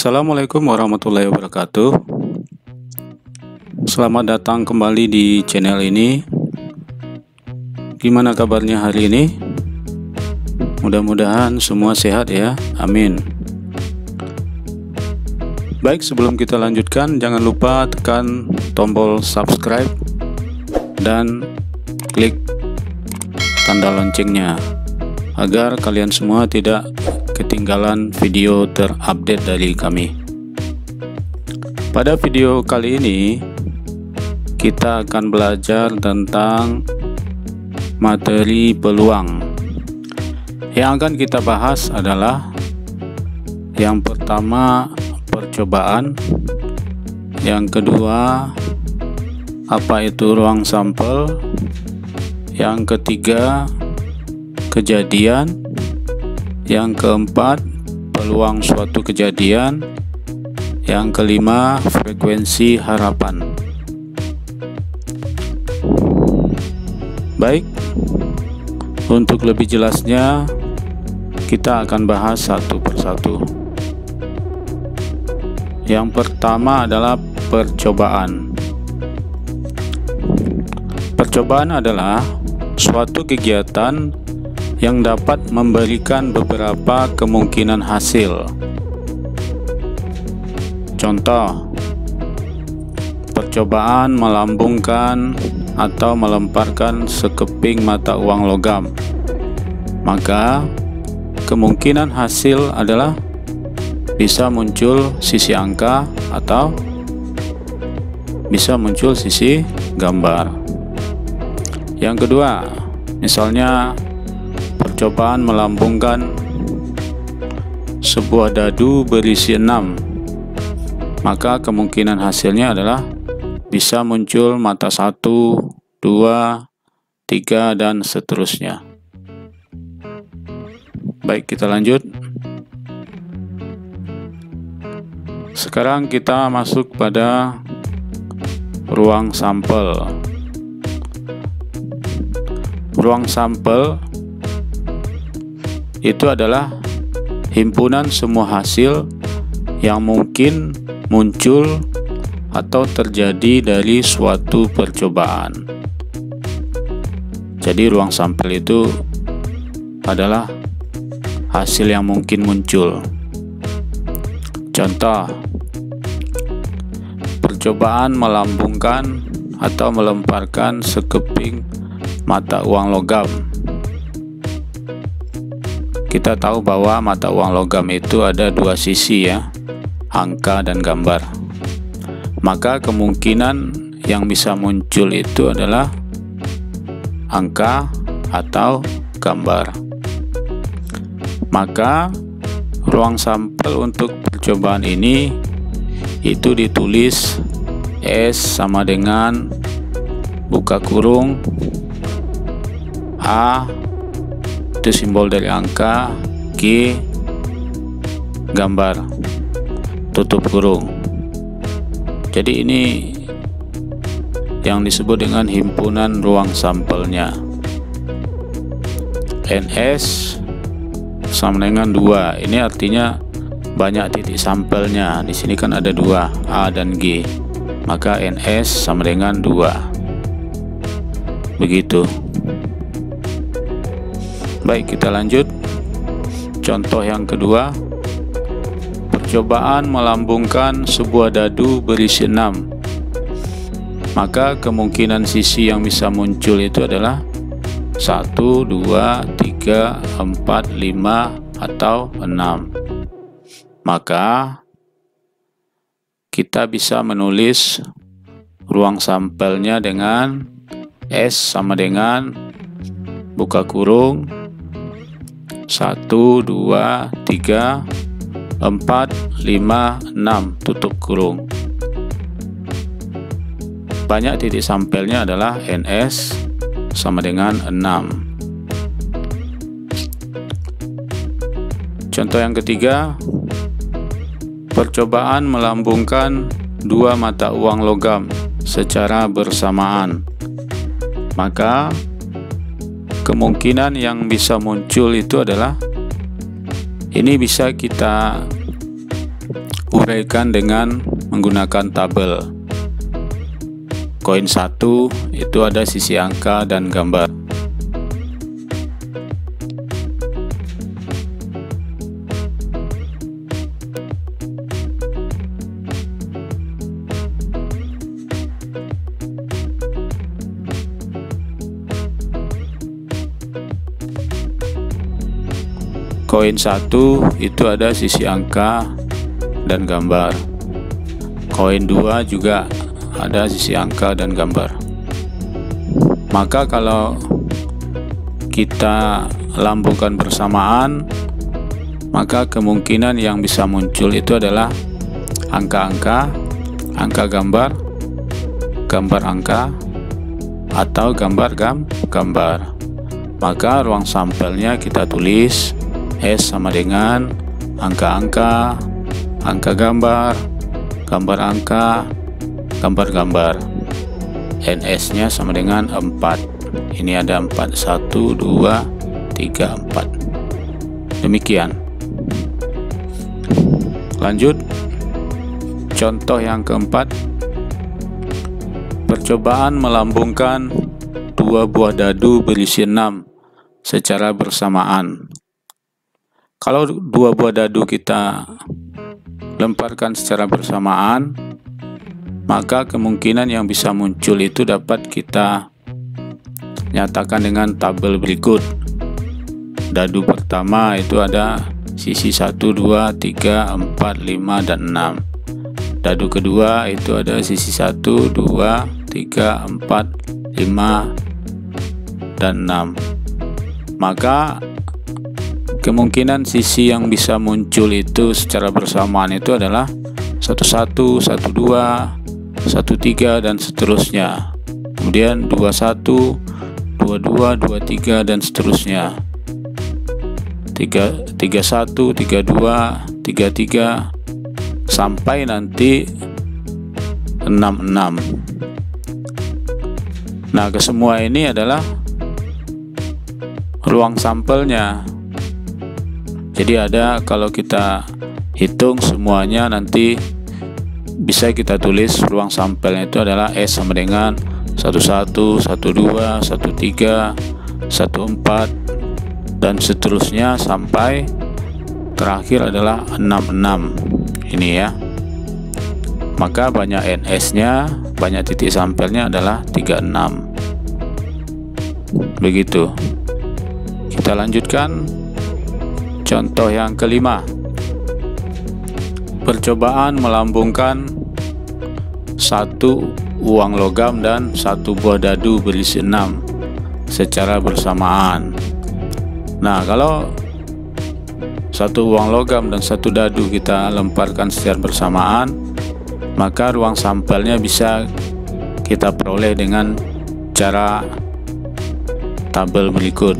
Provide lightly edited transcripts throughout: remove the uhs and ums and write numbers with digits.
Assalamualaikum warahmatullahi wabarakatuh. Selamat datang kembali di channel ini. Gimana kabarnya hari ini? Mudah-mudahan semua sehat ya, amin. Baik, sebelum kita lanjutkan, jangan lupa tekan tombol subscribe dan klik tanda loncengnya agar kalian semua tidak ketinggalan video terupdate dari kami. Pada video kali ini kita akan belajar tentang materi peluang. Yang akan kita bahas adalah yang pertama percobaan, yang kedua apa itu ruang sampel, yang ketiga kejadian, yang keempat peluang suatu kejadian, yang kelima frekuensi harapan. Baik, untuk lebih jelasnya kita akan bahas satu persatu. Yang pertama adalah percobaan. Percobaan adalah suatu kegiatan yang dapat memberikan beberapa kemungkinan hasil. Contoh, percobaan melambungkan atau melemparkan sekeping mata uang logam. Maka kemungkinan hasil adalah bisa muncul sisi angka atau bisa muncul sisi gambar. Yang kedua, misalnya percobaan melambungkan sebuah dadu berisi 6, maka kemungkinan hasilnya adalah bisa muncul mata 1, 2, 3, dan seterusnya. Baik, kita lanjut. Sekarang kita masuk pada ruang sampel. Ruang sampel itu adalah himpunan semua hasil yang mungkin muncul atau terjadi dari suatu percobaan. Jadi ruang sampel itu adalah hasil yang mungkin muncul. Contoh, percobaan melambungkan atau melemparkan sekeping mata uang logam. Kita tahu bahwa mata uang logam itu ada dua sisi ya, angka dan gambar. Maka kemungkinan yang bisa muncul itu adalah angka atau gambar. Maka ruang sampel untuk percobaan ini itu ditulis S sama dengan buka kurung A itu simbol dari angka, G gambar, tutup kurung. Jadi ini yang disebut dengan himpunan ruang sampelnya. NS sama dengan 2. Ini artinya banyak titik sampelnya. Di sini kan ada 2, A dan G. Maka NS sama dengan 2. Begitu. Baik, kita lanjut. Contoh yang kedua, percobaan melambungkan sebuah dadu berisi 6. Maka kemungkinan sisi yang bisa muncul itu adalah 1, 2, 3, 4, 5, atau 6. Maka kita bisa menulis ruang sampelnya dengan S sama dengan buka kurung 1, 2, 3, 4, 5, 6 tutup kurung. Banyak titik sampelnya adalah NS sama dengan 6. Contoh yang ketiga, percobaan melambungkan dua mata uang logam secara bersamaan. Maka kemungkinan yang bisa muncul itu adalah ini bisa kita uraikan dengan menggunakan tabel. Koin 1 itu ada sisi angka dan gambar. Koin 1 itu ada sisi angka dan gambar. Koin 2 juga ada sisi angka dan gambar. Maka kalau kita lambungkan bersamaan, maka kemungkinan yang bisa muncul itu adalah angka-angka, angka gambar, gambar angka, atau gambar. Maka ruang sampelnya kita tulis S sama dengan angka-angka, angka gambar, gambar angka, gambar. NS nya sama dengan 4. Ini ada 4, 1, 2, 3, 4. Demikian. Lanjut. Contoh yang keempat. Percobaan melambungkan 2 buah dadu berisi 6 secara bersamaan. Kalau 2 buah dadu kita lemparkan secara bersamaan, maka kemungkinan yang bisa muncul itu dapat kita nyatakan dengan tabel berikut. Dadu pertama itu ada sisi 1, 2, 3, 4, 5, dan 6. Dadu kedua itu ada sisi 1, 2, 3, 4, 5, dan 6. Maka kemungkinan sisi yang bisa muncul itu secara bersamaan itu adalah 11, 12, 13, dan seterusnya. Kemudian 21, 22, 23, dan seterusnya. 31, 32, 33, sampai nanti 66. Nah, kesemua ini adalah ruang sampelnya. Jadi ada, kalau kita hitung semuanya nanti bisa kita tulis ruang sampelnya itu adalah S sama dengan 11, 12, 13, 14, dan seterusnya sampai terakhir adalah 66. Ini ya. Maka banyak NS nya, banyak titik sampelnya adalah 36. Begitu. Kita lanjutkan contoh yang kelima. Percobaan melambungkan 1 uang logam dan 1 buah dadu berisi 6 secara bersamaan. Nah, kalau 1 uang logam dan 1 dadu kita lemparkan secara bersamaan, maka ruang sampelnya bisa kita peroleh dengan cara tabel berikut.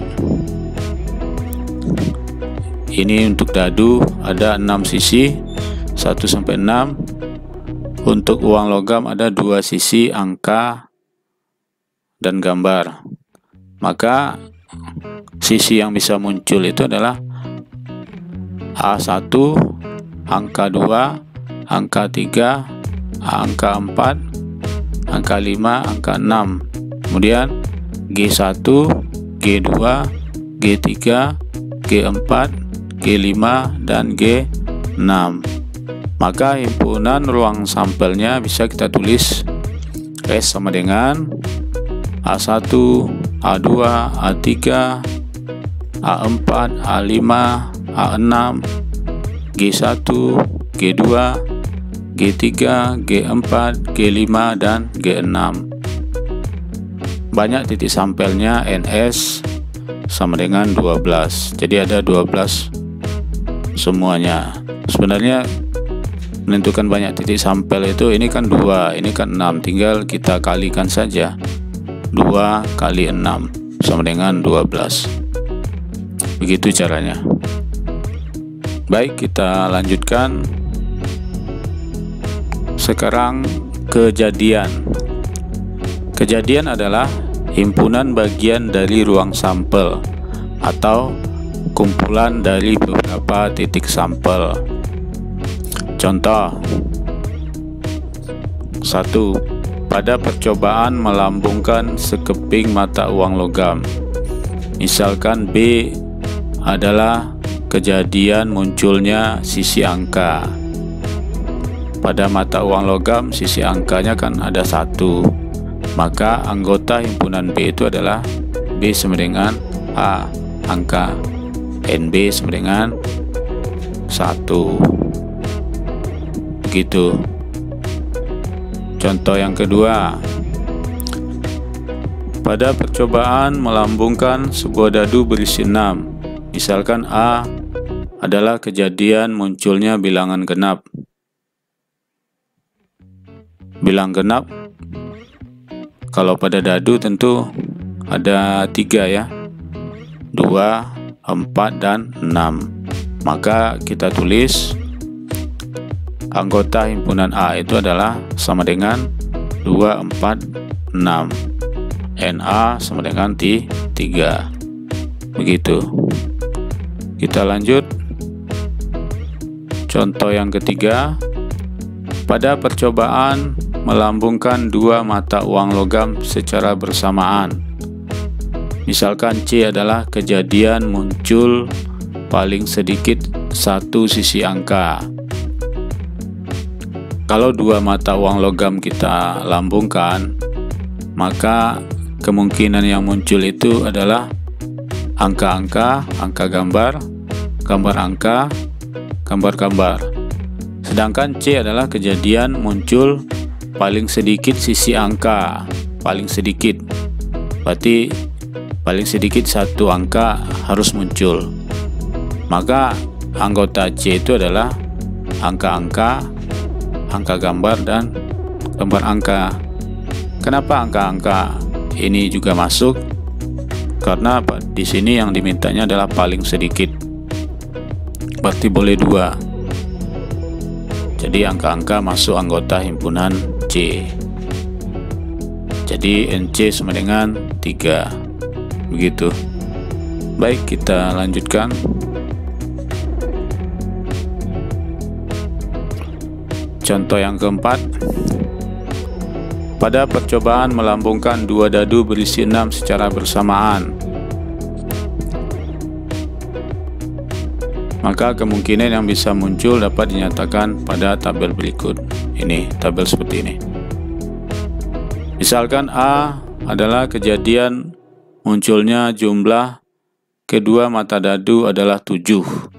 Ini untuk dadu ada 6 sisi, 1 sampai 6. Untuk uang logam ada 2 sisi, angka dan gambar. Maka sisi yang bisa muncul itu adalah A1, angka 2, angka 3, angka 4, angka 5, angka 6. Kemudian G1, G2, G3, G4, G5, dan G6. Maka himpunan ruang sampelnya bisa kita tulis S sama dengan A1, A2, A3, A4, A5, A6, G1, G2, G3, G4, G5, dan G6. Banyak titik sampelnya NS sama dengan 12. Jadi ada 12 semuanya. Sebenarnya menentukan banyak titik sampel itu, ini kan 2, ini kan 6, tinggal kita kalikan saja. 2 kali 6 sama dengan 12. Begitu caranya. Baik, kita lanjutkan. Sekarang kejadian. Kejadian adalah himpunan bagian dari ruang sampel atau kumpulan dari beberapa titik sampel. Contoh 1. Pada percobaan melambungkan sekeping mata uang logam, misalkan B adalah kejadian munculnya sisi angka. Pada mata uang logam sisi angkanya kan ada 1, maka anggota himpunan B itu adalah B sama dengan A angka, NB sama dengan 1. Begitu. Contoh yang kedua, pada percobaan melambungkan sebuah dadu berisi 6, misalkan A adalah kejadian munculnya bilangan genap. Bilang genap kalau pada dadu tentu ada 3 ya, 2, 4, dan 6. Maka kita tulis anggota himpunan A itu adalah sama dengan 2, 4, 6. NA sama dengan 3. Begitu. Kita lanjut. Contoh yang ketiga, pada percobaan melambungkan 2 mata uang logam secara bersamaan, misalkan C adalah kejadian muncul paling sedikit 1 sisi angka. Kalau 2 mata uang logam kita lambungkan, maka kemungkinan yang muncul itu adalah angka-angka, angka gambar, gambar angka, gambar-gambar. Sedangkan C adalah kejadian muncul paling sedikit sisi angka, paling sedikit. Berarti paling sedikit 1 angka harus muncul. Maka anggota C itu adalah angka-angka, angka gambar, dan gambar angka. Kenapa angka-angka ini juga masuk? Karena di sini yang dimintanya adalah paling sedikit. Berarti boleh 2. Jadi angka-angka masuk anggota himpunan C. Jadi NC sama dengan 3. Begitu. Baik, kita lanjutkan. Contoh yang keempat, pada percobaan melambungkan 2 dadu berisi 6 secara bersamaan, maka kemungkinan yang bisa muncul dapat dinyatakan pada tabel berikut. Ini tabel seperti ini. Misalkan A adalah kejadian munculnya jumlah kedua mata dadu adalah 7.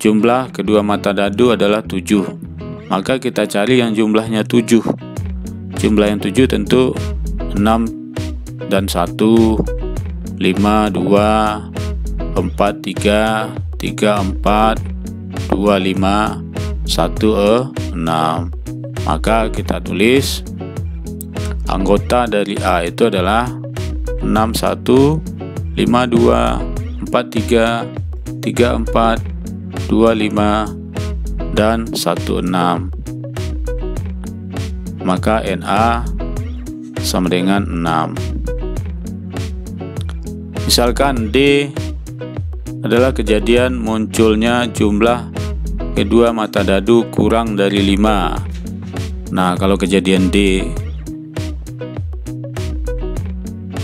Jumlah kedua mata dadu adalah 7. Maka kita cari yang jumlahnya 7. Jumlah yang 7 tentu 6 dan 1, 5, 2, 4, 3, 3, 4, 2, 5, 1, 6. Maka kita tulis anggota dari A itu adalah 6, 1, 5, 2, 4, 3, 3, 4, 2, 5, dan 1, 6. Maka NA sama dengan 6. Misalkan D adalah kejadian munculnya jumlah kedua mata dadu kurang dari 5. Nah, kalau kejadian D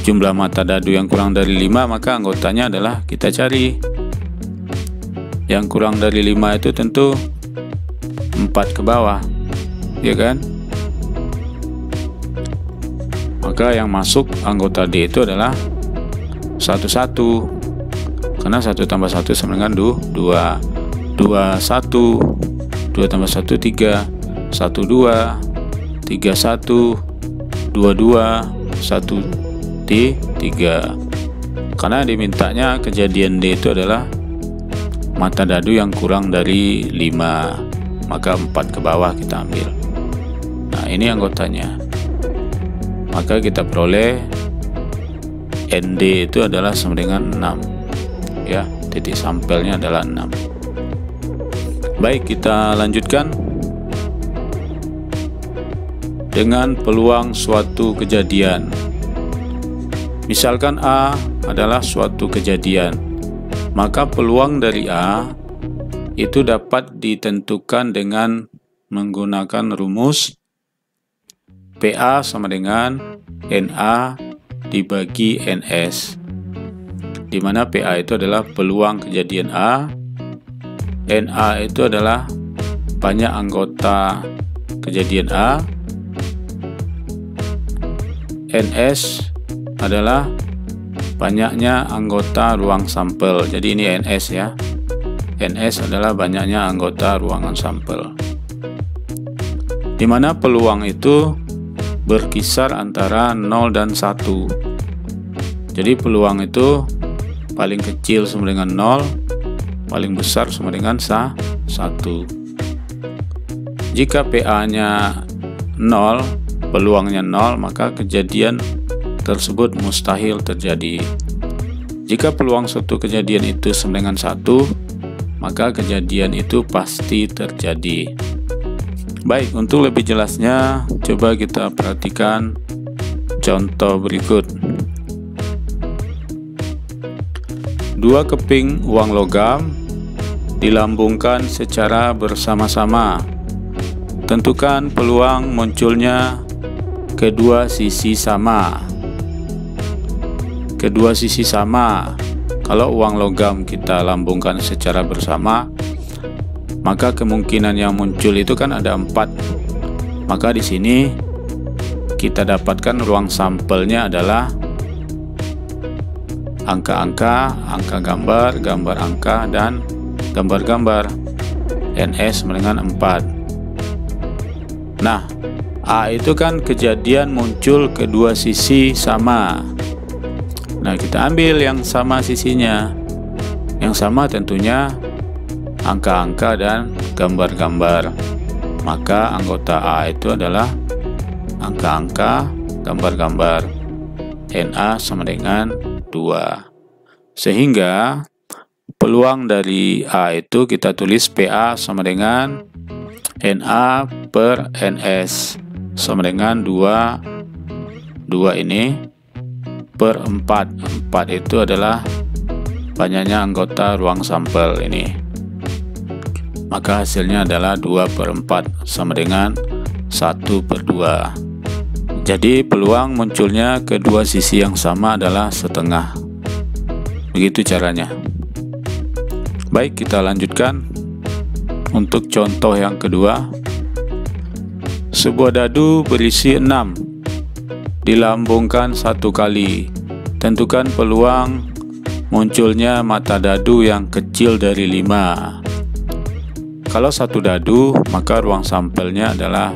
jumlah mata dadu yang kurang dari 5, maka anggotanya adalah kita cari. Yang kurang dari 5 itu tentu 4 ke bawah, ya kan? Maka yang masuk anggota D itu adalah 1, karena 1 tambah 1 sama dengan 2, 2, 1, 2 tambah 1, 3, 1, 2, 3, 1, 2, 2, 1, 3. Karena dimintanya kejadian D itu adalah mata dadu yang kurang dari 5, maka 4 ke bawah kita ambil. Nah, ini anggotanya. Maka kita peroleh ND itu adalah sama dengan 6. Ya, titik sampelnya adalah 6. Baik, kita lanjutkan. Dengan peluang suatu kejadian. Misalkan A adalah suatu kejadian, maka peluang dari A itu dapat ditentukan dengan menggunakan rumus PA sama dengan NA dibagi NS, di mana PA itu adalah peluang kejadian A, NA itu adalah banyak anggota kejadian A, NS adalah banyaknya anggota ruang sampel. Jadi ini NS ya. NS adalah banyaknya anggota ruangan sampel, di mana peluang itu berkisar antara 0 dan 1. Jadi peluang itu paling kecil sama dengan 0, paling besar sama dengan 1. Jika PA-nya 0, peluangnya 0, maka kejadian tersebut mustahil terjadi. Jika peluang suatu kejadian itu sama dengan 1, maka kejadian itu pasti terjadi. Baik, untuk lebih jelasnya, coba kita perhatikan contoh berikut. 2 keping uang logam dilambungkan secara bersama-sama. Tentukan peluang munculnya kedua sisi sama. Kedua sisi sama. Kalau uang logam kita lambungkan secara bersama, maka kemungkinan yang muncul itu kan ada 4. Maka di sini kita dapatkan ruang sampelnya adalah angka-angka, angka gambar, gambar angka, dan gambar-gambar. NS sama dengan 4. Nah, A itu kan kejadian muncul kedua sisi sama. Nah, kita ambil yang sama sisinya. Yang sama tentunya angka-angka dan gambar-gambar. Maka anggota A itu adalah angka-angka, gambar-gambar. NA sama dengan 2. Sehingga peluang dari A itu kita tulis PA sama dengan NA per NS sama dengan 2 ini per 4. 4 itu adalah banyaknya anggota ruang sampel ini. Maka hasilnya adalah 2/4 sama dengan 1/2. Jadi peluang munculnya kedua sisi yang sama adalah setengah. Begitu caranya. Baik, kita lanjutkan. Untuk contoh yang kedua, sebuah dadu berisi 6 dilambungkan 1 kali. Tentukan peluang munculnya mata dadu yang kecil dari 5. Kalau 1 dadu, maka ruang sampelnya adalah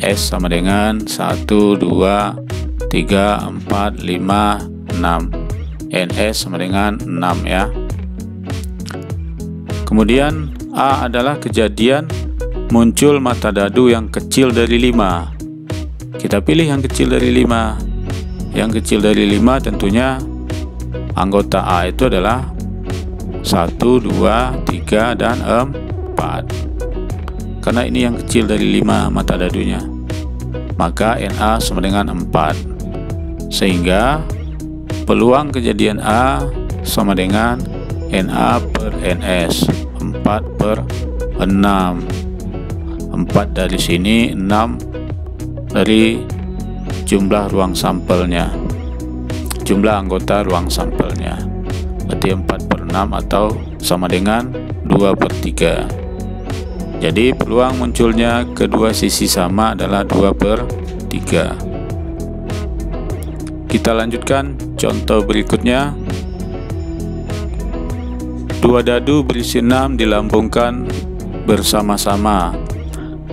S sama dengan 1, 2, 3, 4, 5, 6. NS sama dengan 6 ya. Kemudian A adalah kejadian muncul mata dadu yang kecil dari 5. Kita pilih yang kecil dari 5. Yang kecil dari 5 tentunya anggota A itu adalah 1, 2, 3, dan 4. Karena ini yang kecil dari 5 mata dadunya, maka NA sama dengan 4. Sehingga peluang kejadian A sama dengan NA per NS, 4/6. 4 dari sini, 6 dari jumlah ruang sampelnya, jumlah anggota ruang sampelnya. Berarti 4/6 atau sama dengan 2/3. Jadi peluang munculnya kedua sisi sama adalah 2/3. Kita lanjutkan contoh berikutnya. 2 dadu berisi 6 dilambungkan bersama-sama.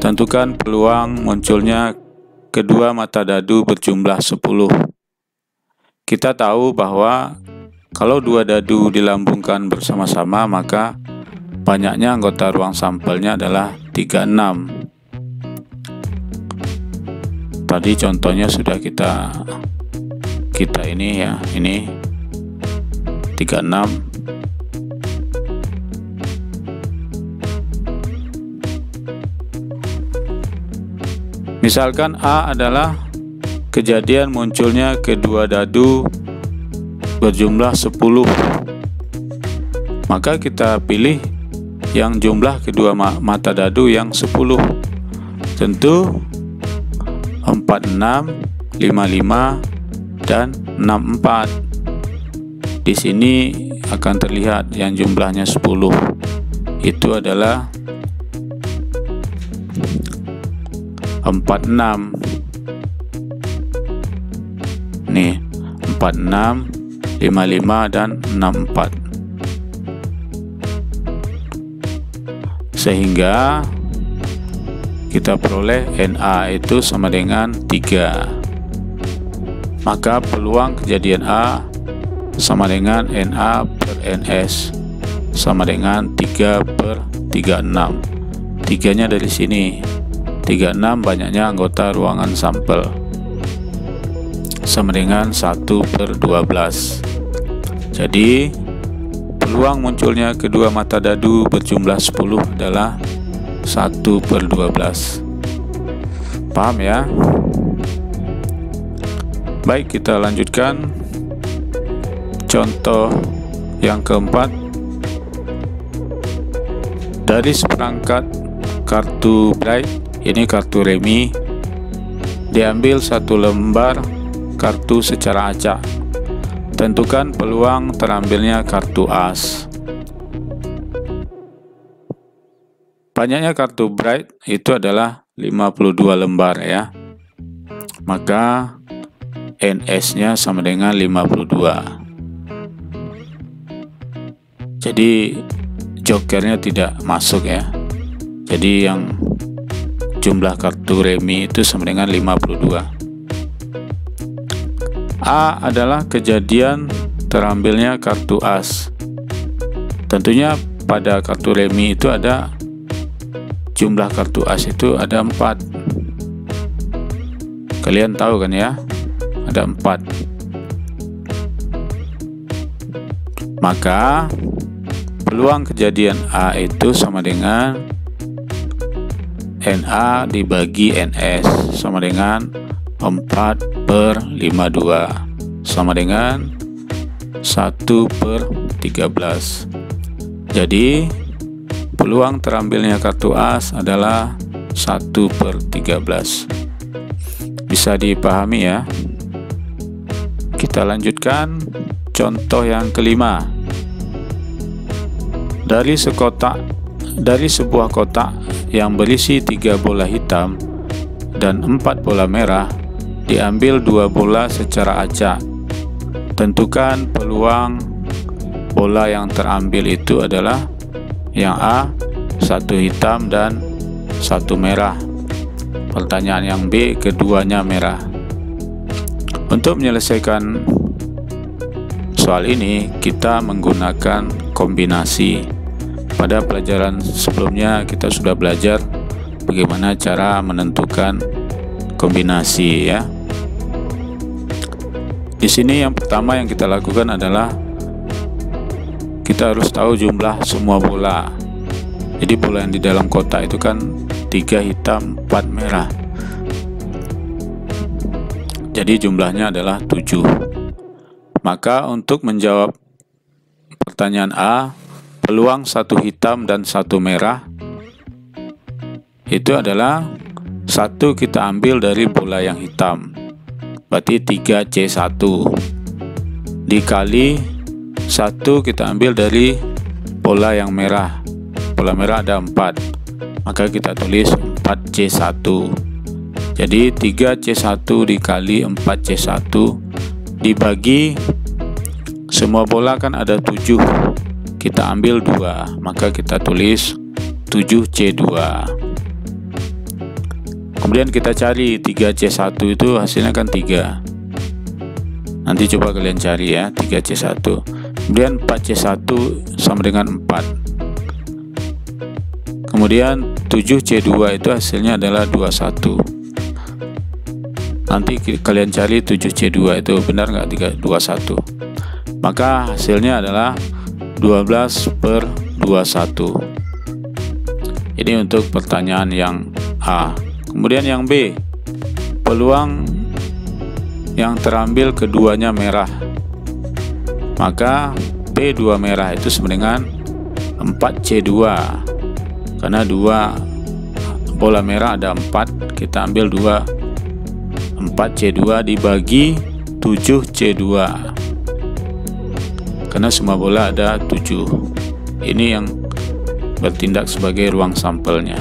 Tentukan peluang munculnya kedua mata dadu berjumlah 10. Kita tahu bahwa kalau 2 dadu dilambungkan bersama-sama, maka banyaknya anggota ruang sampelnya adalah 36. Tadi contohnya sudah kita ini ya, ini 36. Misalkan A adalah kejadian munculnya kedua dadu berjumlah 10. Maka kita pilih yang jumlah kedua mata dadu yang 10. Tentu 46, 55 dan 64. Di sini akan terlihat yang jumlahnya 10. Itu adalah 46. Nih, 46, 55 dan 64. Sehingga kita peroleh NA itu sama dengan 3. Maka peluang kejadian A sama dengan NA per NS sama dengan 3/36. 3-nya dari sini. 36 banyaknya anggota ruangan sampel sama dengan 1/12. Jadi peluang munculnya kedua mata dadu berjumlah 10 adalah 1/12. Paham ya? Baik, kita lanjutkan contoh yang keempat. Dari seperangkat kartu Bright, ini kartu remi, diambil 1 lembar kartu secara acak. Tentukan peluang terambilnya kartu as. Banyaknya kartu Bright itu adalah 52 lembar ya. Maka NS-nya sama dengan 52. Jadi jokernya tidak masuk ya. Jadi yang jumlah kartu remi itu sama dengan 52. A adalah kejadian terambilnya kartu as. Tentunya pada kartu remi itu ada jumlah kartu as itu ada 4. Kalian tahu kan ya? Ada 4. Maka peluang kejadian A itu sama dengan NA dibagi NS sama dengan 4/52 sama dengan 1/13. Jadi peluang terambilnya kartu as adalah 1/13. Bisa dipahami ya. Kita lanjutkan contoh yang kelima. Dari sebuah kotak yang berisi 3 bola hitam dan 4 bola merah, diambil 2 bola secara acak. Tentukan peluang bola yang terambil itu adalah yang A, 1 hitam dan 1 merah. Pertanyaan yang B, keduanya merah. Untuk menyelesaikan soal ini, kita menggunakan kombinasi. Pada pelajaran sebelumnya kita sudah belajar bagaimana cara menentukan kombinasi ya. Di sini yang pertama yang kita lakukan adalah kita harus tahu jumlah semua bola. Jadi bola yang di dalam kotak itu kan 3 hitam, 4 merah. Jadi jumlahnya adalah 7. Maka untuk menjawab pertanyaan A, peluang 1 hitam dan 1 merah itu adalah 1 kita ambil dari bola yang hitam, berarti 3C1 dikali 1 kita ambil dari bola yang merah. Bola merah ada 4, maka kita tulis 4C1. Jadi 3C1 dikali 4C1 dibagi semua bola kan ada 7, kita ambil 2, maka kita tulis 7C2. Kemudian kita cari 3C1 itu hasilnya kan 3. Nanti coba kalian cari ya, 3C1. Kemudian 4C1 sama dengan 4. Kemudian 7C2 itu hasilnya adalah 21. Nanti kalian cari 7C2 itu benar nggak 21. Maka hasilnya adalah 12/21. Ini untuk pertanyaan yang A. Kemudian yang B, peluang yang terambil keduanya merah. Maka P2 merah itu sama dengan 4C2, karena 2 bola merah ada 4, kita ambil 4C2 dibagi 7C2, karena semua bola ada 7. Ini yang bertindak sebagai ruang sampelnya,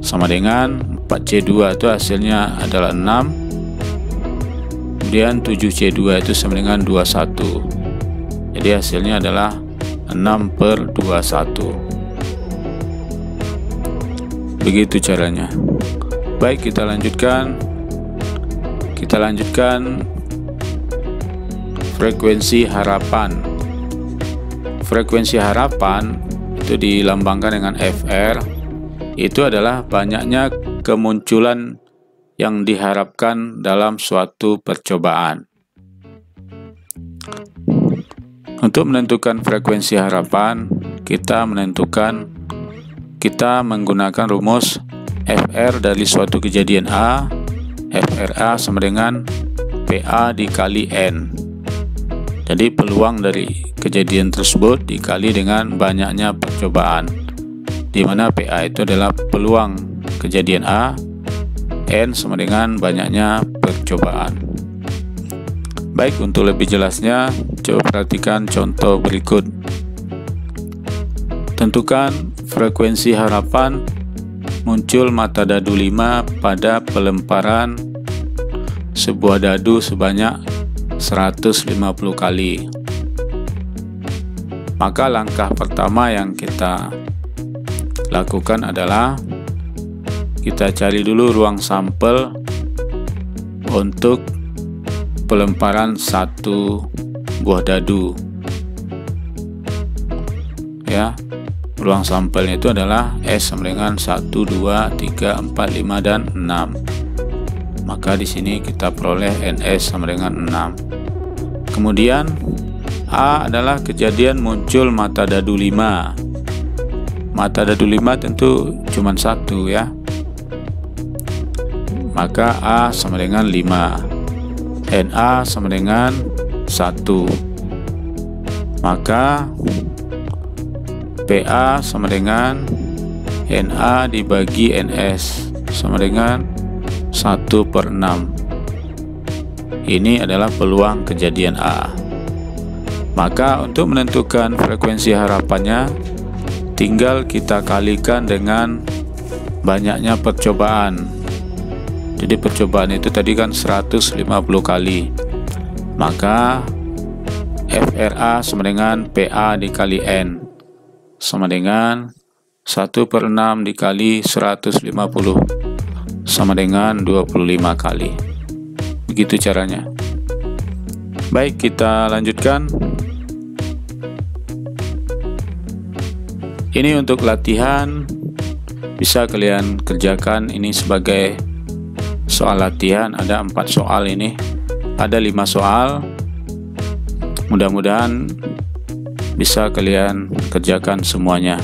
sama dengan 4C2 itu hasilnya adalah 6, kemudian 7C2 itu sama dengan 21, jadi hasilnya adalah 6/21. Begitu caranya. Baik, kita lanjutkan frekuensi harapan. Frekuensi harapan itu dilambangkan dengan FR. Itu adalah banyaknya kemunculan yang diharapkan dalam suatu percobaan. Untuk menentukan frekuensi harapan, kita menggunakan rumus FR dari suatu kejadian A, FRA sama dengan PA dikali N. Jadi peluang dari kejadian tersebut dikali dengan banyaknya percobaan, di mana PA itu adalah peluang kejadian A, N sama dengan banyaknya percobaan. Baik, untuk lebih jelasnya, coba perhatikan contoh berikut. Tentukan frekuensi harapan muncul mata dadu 5 pada pelemparan sebuah dadu sebanyak 150 kali. Maka langkah pertama yang kita lakukan adalah kita cari dulu ruang sampel untuk pelemparan satu buah dadu. Ya, ruang sampelnya itu adalah S sama dengan 1, 2, 3, 4, 5, dan 6. Maka di sini kita peroleh NS sama dengan 6. Kemudian A adalah kejadian muncul mata dadu 5. Mata dadu 5 tentu cuma satu ya. Maka A sama dengan 5. NA sama dengan 1. Maka PA sama dengan NA dibagi NS sama dengan 1/6. Ini adalah peluang kejadian A. Maka untuk menentukan frekuensi harapannya, tinggal kita kalikan dengan banyaknya percobaan. Jadi percobaan itu tadi kan 150 kali. Maka FRA sama dengan PA dikali N sama dengan 1/6 dikali 150 sama dengan 25 kali. Begitu caranya. Baik, kita lanjutkan. Ini untuk latihan, bisa kalian kerjakan ini sebagai soal latihan. Ada 4 soal ini, ada 5 soal. Mudah-mudahan bisa kalian kerjakan semuanya.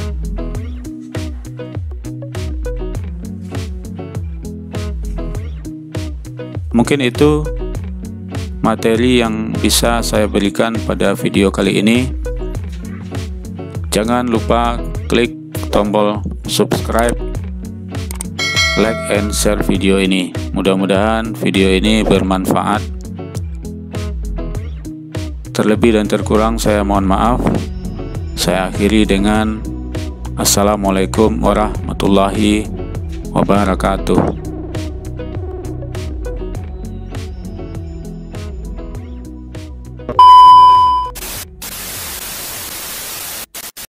Mungkin itu materi yang bisa saya berikan pada video kali ini. Jangan lupa klik tombol subscribe, like and share video ini. Mudah-mudahan video ini bermanfaat. Terlebih dan terkurang saya mohon maaf. Saya akhiri dengan Assalamualaikum warahmatullahi wabarakatuh.